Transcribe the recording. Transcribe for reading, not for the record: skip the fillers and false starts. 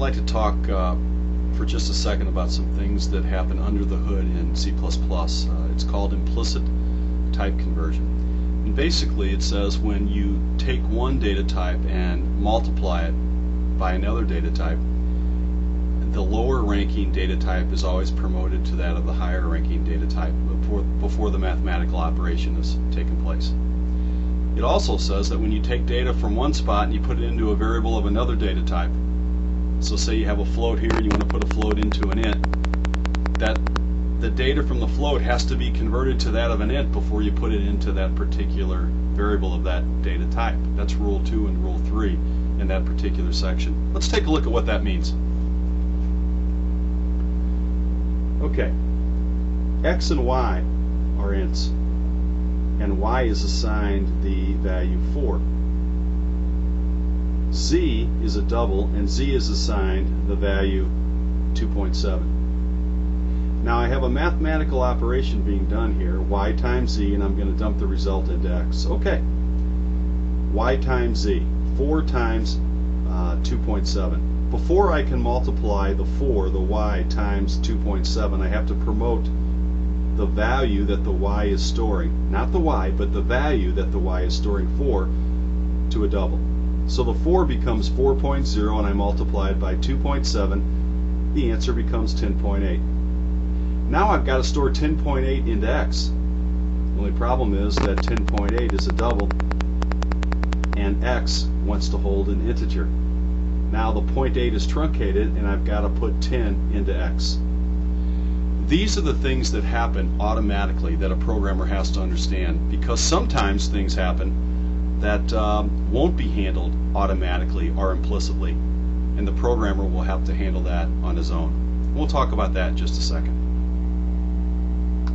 like to talk for just a second about some things that happen under the hood in C++. It's called implicit type conversion. And basically it says when you take one data type and multiply it by another data type, the lower ranking data type is always promoted to that of the higher ranking data type before the mathematical operation has taken place. It also says that when you take data from one spot and you put it into a variable of another data type, so say you have a float here and you want to put a float into an int, that the data from the float has to be converted to that of an int before you put it into that particular variable of that data type. That's Rule 2 and Rule 3 in that particular section. Let's take a look at what that means. Okay, x and y are ints, and y is assigned the value 4. Z is a double, and z is assigned the value 2.7. Now I have a mathematical operation being done here, y times z, and I'm going to dump the result into x. Okay, y times z, 4 times 2.7. Before I can multiply the 4, the y, times 2.7, I have to promote the value that the y is storing, not the y, but the value that the y is storing 4 to a double. So the 4 becomes 4.0 and I multiply it by 2.7, the answer becomes 10.8. Now I've got to store 10.8 into x. The only problem is that 10.8 is a double and x wants to hold an integer. Now the 0.8 is truncated and I've got to put 10 into x. These are the things that happen automatically that a programmer has to understand, because sometimes things happen that won't be handled automatically or implicitly, and the programmer will have to handle that on his own. We'll talk about that in just a second.